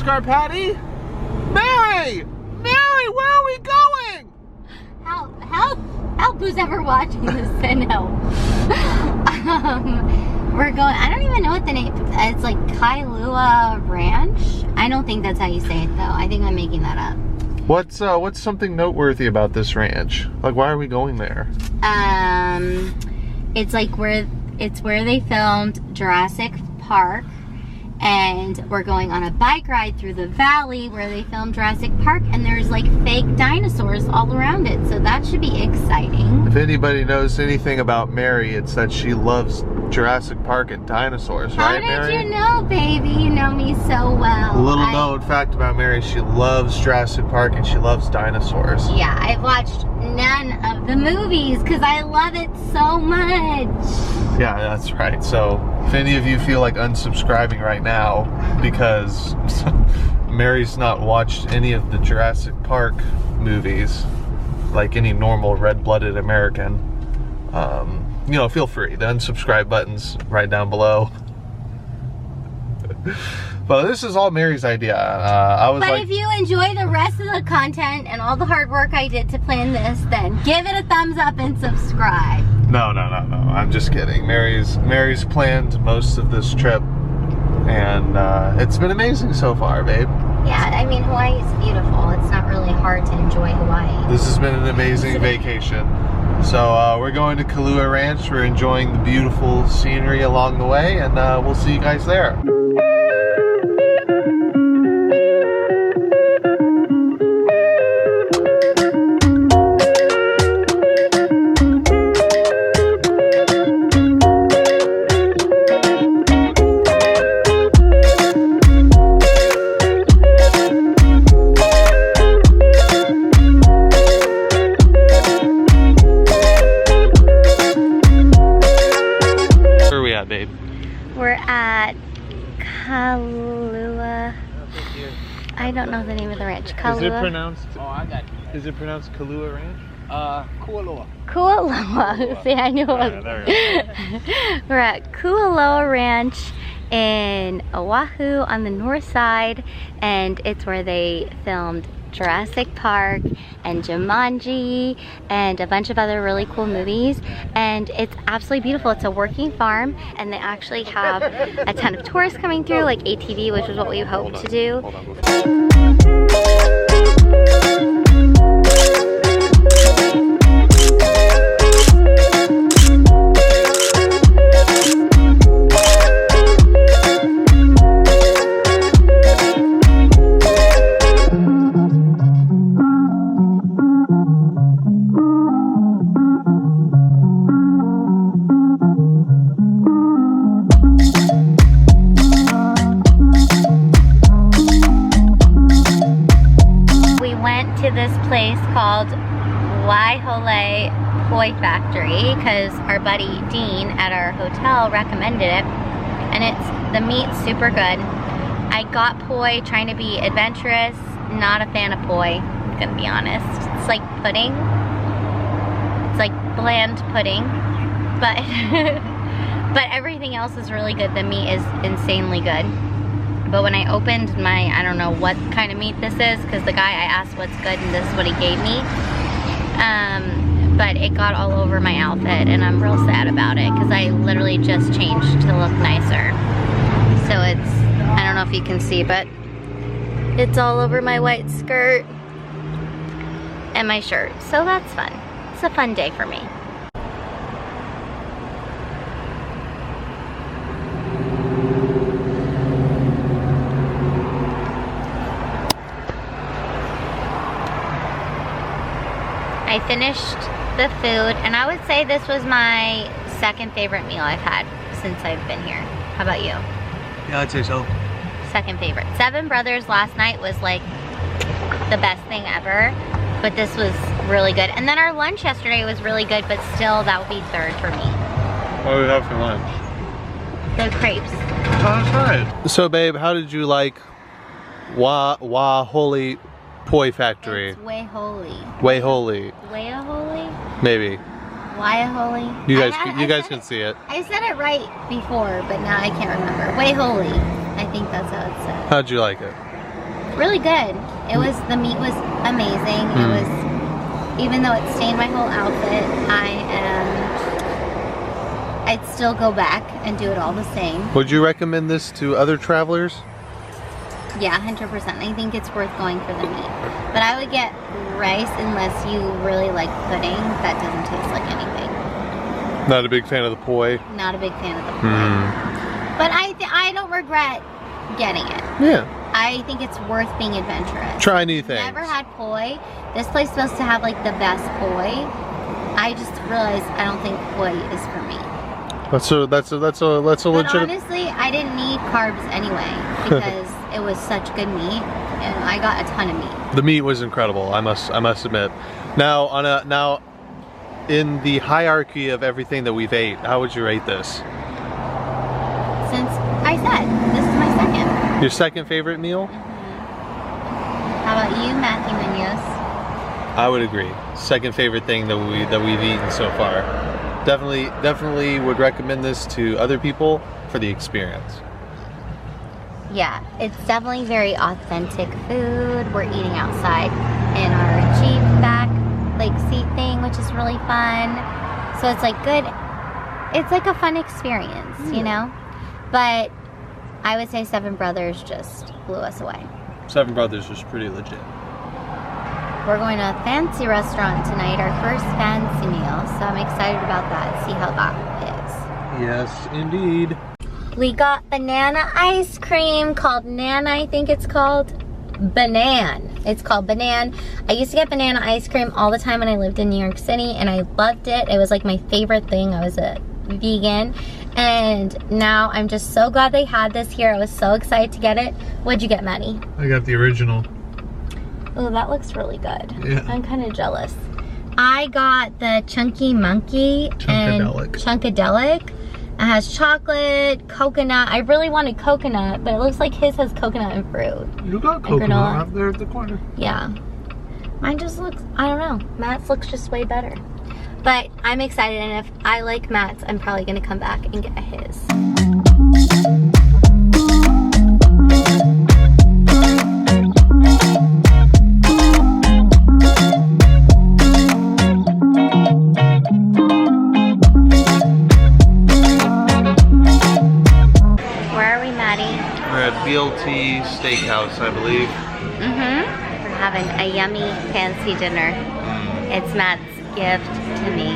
NASCAR patty? Mary! Mary, where are we going? Help who's ever watching this and help. We're going, I don't even know what the name, it's like Kualoa Ranch. I don't think that's how you say it though. I think I'm making that up. What's something noteworthy about this ranch? Like, why are we going there? It's like where they filmed Jurassic Park, and we're going on a bike ride through the valley where they filmed Jurassic Park, and there's like fake dinosaurs all around it, so that should be exciting. If anybody knows anything about Mary, it's that she loves Jurassic Park and dinosaurs, right, Mary? How did you know, baby? You know me so well. A little known fact about Mary, she loves Jurassic Park and she loves dinosaurs. Yeah, I've watched none of the movies because I love it so much. Yeah, that's right. So if any of you feel like unsubscribing right now because Mary's not watched any of the Jurassic Park movies like any normal red-blooded American, you know, feel free. The unsubscribe button's right down below. But this is all Mary's idea. But if you enjoy the rest of the content and all the hard work I did to plan this, then give it a thumbs up and subscribe. No. I'm just kidding. Mary's planned most of this trip, and it's been amazing so far, babe. Yeah, I mean, Hawaii is beautiful. It's not really hard to enjoy Hawaii. This has been an amazing vacation. So we're going to Kualoa Ranch. We're enjoying the beautiful scenery along the way, and we'll see you guys there. Babe? We're at Kualoa. I don't know the name of the ranch. Kualoa. Is it pronounced? Oh, I got you. Is it pronounced Kualoa Ranch? Kualoa. Kualoa. See, I knew it was. We're at Kualoa Ranch in Oahu on the north side, and it's where they filmed Jurassic Park and Jumanji and a bunch of other really cool movies, and it's absolutely beautiful. It's a working farm, and they actually have a ton of tourists coming through, like ATV, which is what we hope to do. Place called Waihole Poy Factory because our buddy Dean at our hotel recommended it, and the meat's super good. I got poi trying to be adventurous, not a fan of poi, I'm gonna be honest. It's like pudding. It's like bland pudding, but but everything else is really good. The meat is insanely good. But when I opened my, I don't know what kind of meat this is, because the guy, I asked what's good and this is what he gave me. But it got all over my outfit, and I'm real sad about it because I literally just changed to look nicer. So it's, I don't know if you can see, but it's all over my white skirt and my shirt. So that's fun. It's a fun day for me. I finished the food, and I would say this was my second favorite meal I've had since I've been here. How about you? Yeah, I'd say so. Second favorite. Seven Brothers last night was like the best thing ever, but this was really good. And then our lunch yesterday was really good, but still that would be third for me. What do we have for lunch? The crepes. Oh, that's right. So babe, how did you like Waihole Poy Factory? It's Waihole. Waihole. Waihole? Maybe. Waihole. You guys can see it. I said it right before, but now I can't remember. Waihole. I think that's how it's said. How'd you like it? really good. It was, the meat was amazing. It was, even though it stained my whole outfit, I'd still go back and do it all the same. Would you recommend this to other travelers? Yeah, 100%. I think it's worth going for the meat. But I would get rice unless you really like pudding. That doesn't taste like anything. Not a big fan of the poi? Not a big fan of the poi. But I don't regret getting it. Yeah. I think it's worth being adventurous. Try new things. Never had poi. This place is supposed to have like the best poi. I just realized I don't think poi is for me. That's a But legit. honestly, I didn't need carbs anyway because it was such good meat, and I got a ton of meat. The meat was incredible. I must admit. Now in the hierarchy of everything that we've ate, how would you rate this? Since I said this is my second. Your second favorite meal? How about you, Matthew Munoz? I would agree. Second favorite thing that we've eaten so far. Definitely would recommend this to other people for the experience. Yeah, it's definitely very authentic food. We're eating outside in our Jeep back like seat thing, which is really fun. So it's like good. It's like a fun experience, you know? But I would say Seven Brothers just blew us away. Seven Brothers was pretty legit. We're going to a fancy restaurant tonight, our first fancy meal, so I'm excited about that, see how that is. Yes, indeed. We got banana ice cream called Nan, I think it's called. Banan. It's called Banan. I used to get banana ice cream all the time when I lived in New York City, and I loved it. It was like my favorite thing. I was a vegan, and now I'm just so glad they had this here. I was so excited to get it. What'd you get, Maddie? I got the original. Oh, that looks really good. Yeah. I'm kind of jealous. I got the Chunky Monkey Chunkadelic. and Chunkadelic. It has chocolate, coconut. I really wanted coconut, but it looks like his has coconut and fruit. You got coconut up there at the corner. Yeah. Mine just looks, I don't know. Matt's looks just way better. But I'm excited, and if I like Matt's, I'm probably gonna come back and get his. BLT Steakhouse, I believe. We're having a yummy, fancy dinner. It's Matt's gift to me.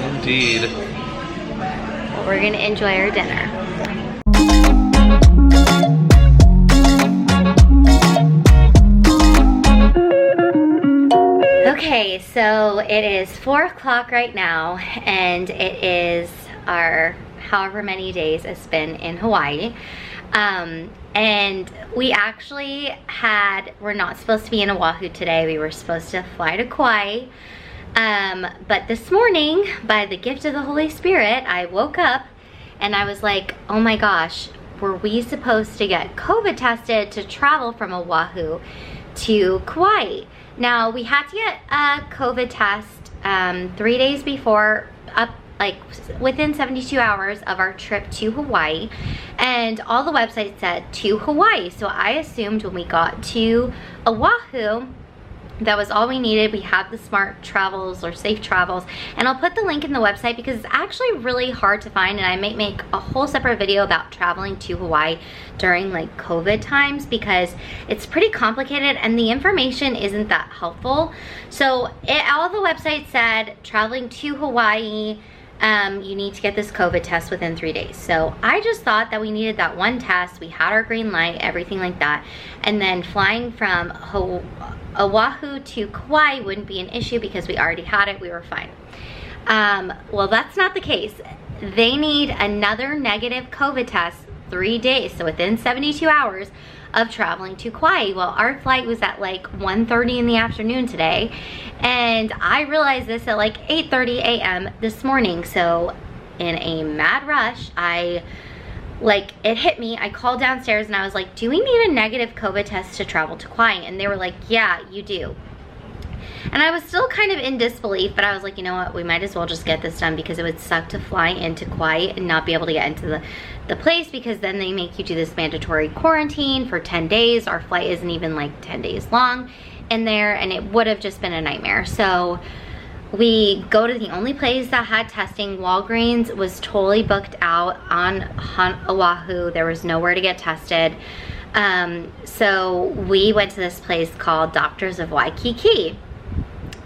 Indeed. We're gonna enjoy our dinner. Okay, so it is 4 o'clock right now, and it is our however many days it's been in Hawaii. And we actually we're not supposed to be in Oahu today. We were supposed to fly to Kauai. But this morning, by the gift of the Holy Spirit, I woke up and I was like, oh my gosh, were we supposed to get COVID tested to travel from Oahu to Kauai? Now, we had to get a COVID test 3 days before, like within 72 hours of our trip to Hawaii, and all the websites said to Hawaii. So I assumed when we got to Oahu, that was all we needed. We had the smart travels or safe travels, and I'll put the link in the website because it's actually really hard to find, and I might make a whole separate video about traveling to Hawaii during like COVID times because it's pretty complicated and the information isn't that helpful. So all the websites said traveling to Hawaii, you need to get this COVID test within 3 days. So I just thought that we needed that one test. We had our green light, everything like that. And then flying from Oahu to Kauai wouldn't be an issue because we already had it, we were fine. Well, that's not the case. They need another negative COVID test 3 days, so within 72 hours of traveling to Kauai. Well, our flight was at like 1:30 in the afternoon today, and I realized this at like 8:30 a.m. this morning. So in a mad rush, it hit me. I called downstairs and I was like, do we need a negative COVID test to travel to Kauai? And they were like, yeah, you do. And I was still kind of in disbelief, but I was like, you know what, we might as well just get this done because it would suck to fly into Kauai and not be able to get into the place, because then they make you do this mandatory quarantine for 10 days. Our flight isn't even like 10 days long in there, and it would have just been a nightmare. So we go to the only place that had testing. Walgreens was totally booked out on Oahu. There was nowhere to get tested. So we went to this place called Doctors of Waikiki.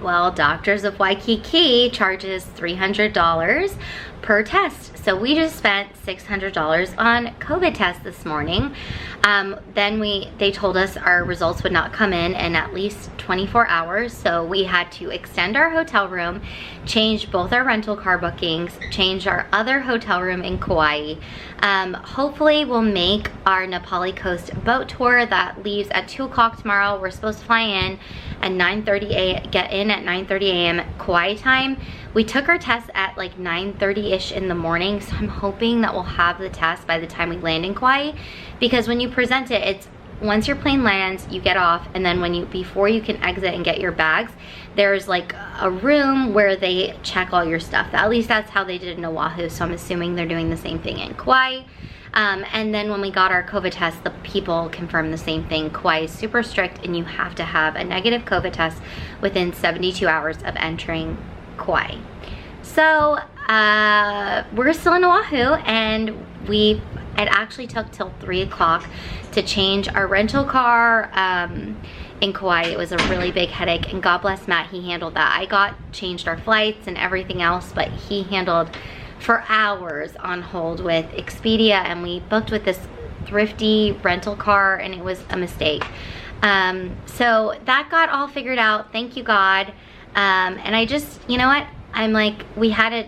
Well, Doctors of Waikiki charges $300 per test. So we just spent $600 on COVID tests this morning. Then they told us our results would not come in at least 24 hours. So we had to extend our hotel room, change both our rental car bookings, change our other hotel room in Kauai. Hopefully we'll make our Nepali Coast boat tour that leaves at 2 o'clock tomorrow. We're supposed to fly in at 9:30 a.m., get in at 9:30 a.m. Kauai time. We took our test at like 9:30ish in the morning, so I'm hoping that we'll have the test by the time we land in Kauai, because when you present it, it's once your plane lands, you get off, and then before you can exit and get your bags, there's like a room where they check all your stuff. At least that's how they did in Oahu, so I'm assuming they're doing the same thing in Kauai. And then when we got our COVID test, the people confirmed the same thing. Kauai is super strict, and you have to have a negative COVID test within 72 hours of entering Kauai. So we're still in Oahu, and it actually took till 3 o'clock to change our rental car in Kauai. It was a really big headache, and God bless Matt, he handled that. I changed our flights and everything else, but he handled for hours on hold with Expedia, and we booked with this thrifty rental car, and it was a mistake. So that got all figured out, thank you God. And I just, you know what, I'm like, we had a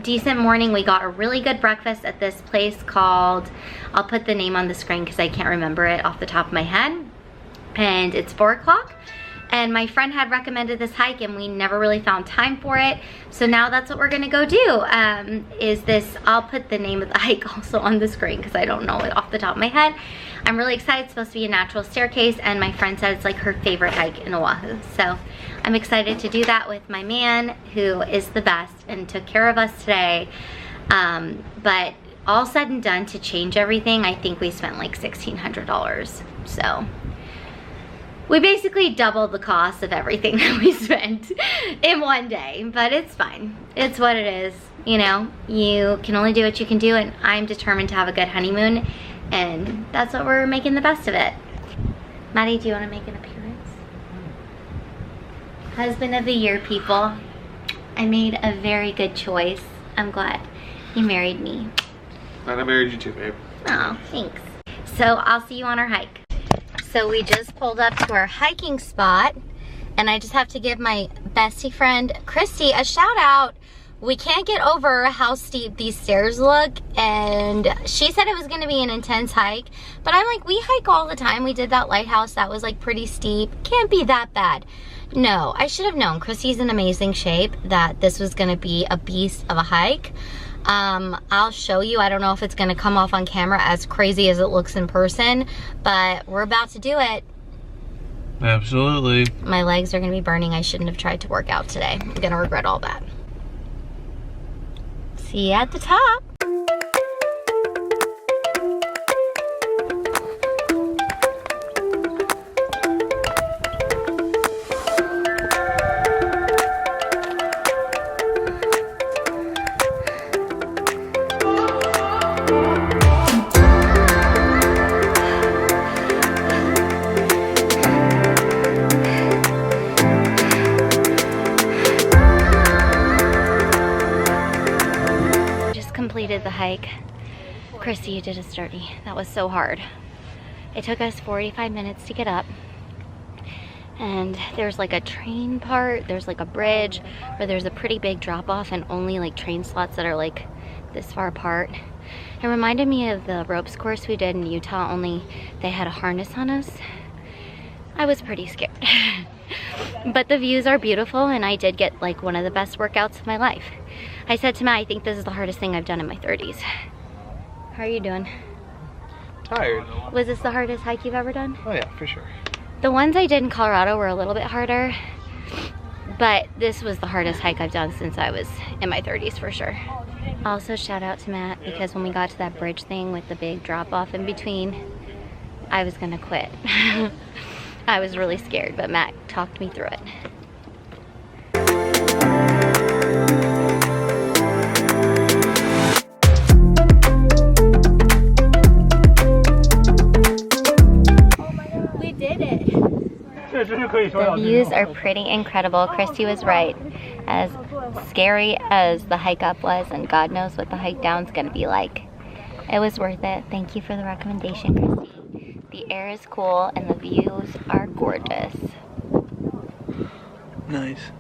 decent morning. We got a really good breakfast at this place called, I'll put the name on the screen because I can't remember it off the top of my head, and it's 4 o'clock. And my friend had recommended this hike, and we never really found time for it. So now that's what we're gonna go do, I'll put the name of the hike also on the screen because I don't know it off the top of my head. I'm really excited. It's supposed to be a natural staircase, and my friend said it's like her favorite hike in Oahu. So I'm excited to do that with my man, who is the best and took care of us today. But all said and done, to change everything, I think we spent like $1,600. So we basically doubled the cost of everything that we spent in one day, but it's fine. It's what it is. You know, you can only do what you can do, and I'm determined to have a good honeymoon, and that's what we're making the best of it. Maddie, do you want to make an appearance? Husband of the year, people. I made a very good choice. I'm glad he married me. And I married you too, babe. Oh, thanks. So I'll see you on our hike. So we just pulled up to our hiking spot, and I just have to give my bestie friend Christy a shout out. We can't get over how steep these stairs look, and she said it was gonna be an intense hike, but I'm like, we hike all the time. We did that lighthouse, that was like pretty steep. Can't be that bad. No, I should have known. Christy's in amazing shape, that this was gonna be a beast of a hike. I'll show you. I don't know if it's gonna come off on camera as crazy as it looks in person, but we're about to do it. Absolutely. My legs are gonna be burning. I shouldn't have tried to work out today. I'm gonna regret all that. See you at the top. Completed the hike. Christy, you did us dirty. That was so hard. It took us 45 minutes to get up, and there's like a train part, there's like a bridge where there's a pretty big drop off, and only like train slots that are like this far apart. It reminded me of the ropes course we did in Utah, only they had a harness on us. I was pretty scared. But the views are beautiful, and I did get like one of the best workouts of my life. I said to Matt, I think this is the hardest thing I've done in my 30s. How are you doing? Tired. Was this the hardest hike you've ever done? Oh yeah, for sure. The ones I did in Colorado were a little bit harder, but this was the hardest hike I've done since I was in my 30s for sure. Also, shout out to Matt, because when we got to that bridge thing with the big drop off in between, I was gonna quit. I was really scared, but Matt talked me through it. We did it! The views are pretty incredible. Christy was right. As scary as the hike up was, and God knows what the hike down's gonna be like, it was worth it. Thank you for the recommendation, Christy. The air is cool and the views are gorgeous. Nice.